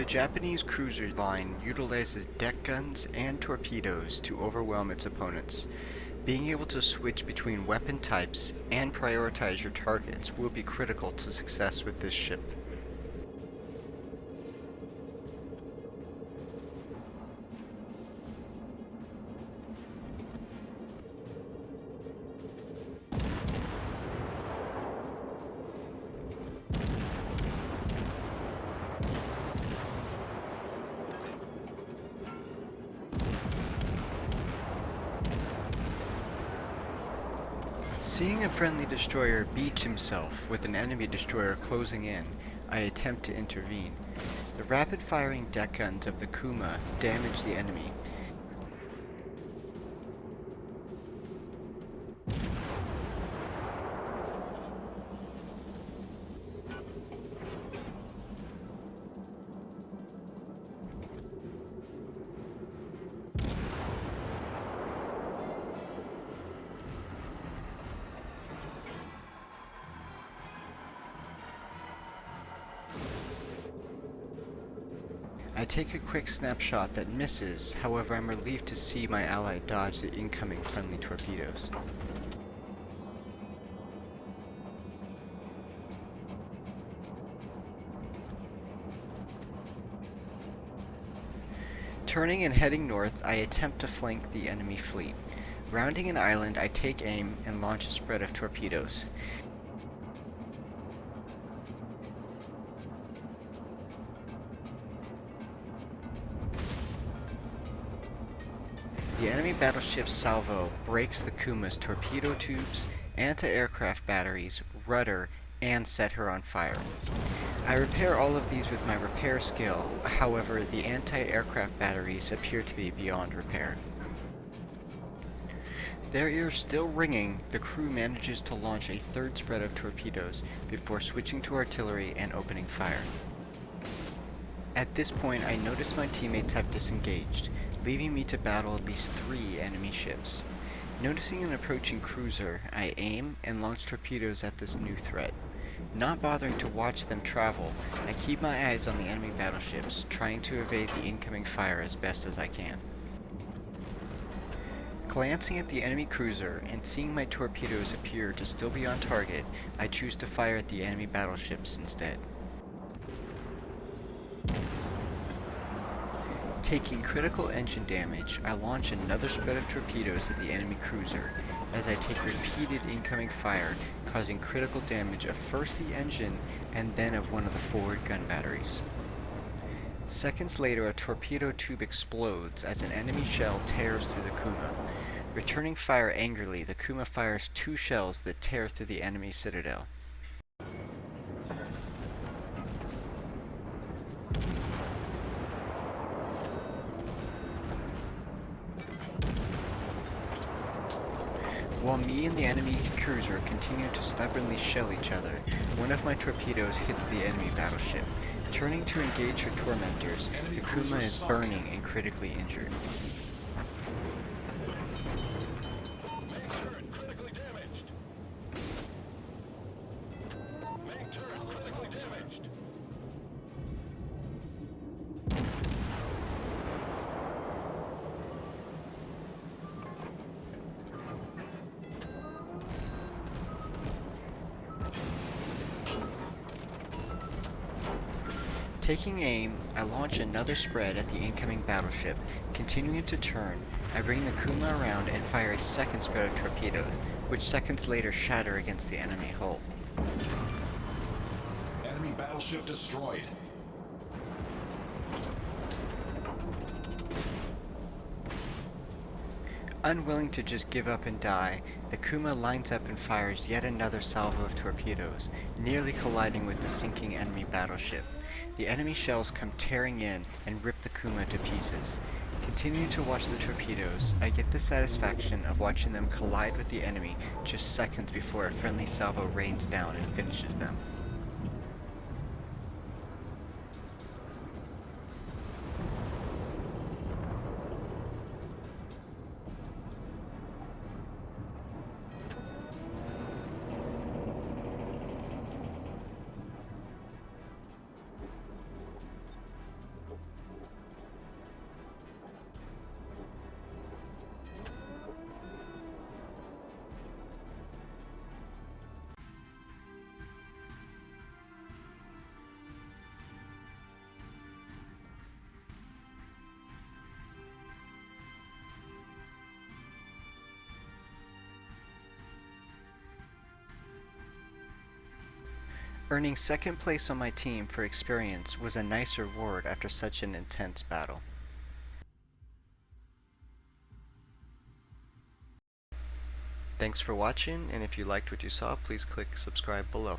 The Japanese cruiser line utilizes deck guns and torpedoes to overwhelm its opponents. Being able to switch between weapon types and prioritize your targets will be critical to success with this ship. Seeing a friendly destroyer beach himself with an enemy destroyer closing in, I attempt to intervene. The rapid-firing deck guns of the Kuma damage the enemy. I take a quick snapshot that misses, however I'm relieved to see my ally dodge the incoming friendly torpedoes. Turning and heading north, I attempt to flank the enemy fleet. Rounding an island, I take aim and launch a spread of torpedoes. The enemy battleship's salvo breaks the Kuma's torpedo tubes, anti-aircraft batteries, rudder, and set her on fire. I repair all of these with my repair skill, however the anti-aircraft batteries appear to be beyond repair. Their ears still ringing, the crew manages to launch a third spread of torpedoes before switching to artillery and opening fire. At this point I notice my teammates have disengaged, leaving me to battle at least 3 enemy ships. Noticing an approaching cruiser, I aim and launch torpedoes at this new threat. Not bothering to watch them travel, I keep my eyes on the enemy battleships, trying to evade the incoming fire as best as I can. Glancing at the enemy cruiser and seeing my torpedoes appear to still be on target, I choose to fire at the enemy battleships instead. Taking critical engine damage, I launch another spread of torpedoes at the enemy cruiser, as I take repeated incoming fire, causing critical damage of first the engine and then of one of the forward gun batteries. Seconds later, a torpedo tube explodes as an enemy shell tears through the Kuma. Returning fire angrily, the Kuma fires 2 shells that tear through the enemy citadel. While me and the enemy cruiser continue to stubbornly shell each other, one of my torpedoes hits the enemy battleship. Turning to engage her tormentors, the Kuma is burning and critically injured. Taking aim, I launch another spread at the incoming battleship. Continuing to turn, I bring the Kuma around and fire a second spread of torpedoes, which seconds later shatter against the enemy hull. Enemy battleship destroyed. Unwilling to just give up and die, the Kuma lines up and fires yet another salvo of torpedoes, nearly colliding with the sinking enemy battleship. The enemy shells come tearing in and rip the Kuma to pieces. Continuing to watch the torpedoes, I get the satisfaction of watching them collide with the enemy just seconds before a friendly salvo rains down and finishes them. Earning second place on my team for experience was a nice reward after such an intense battle. Thanks for watching, and if you liked what you saw, please click subscribe below.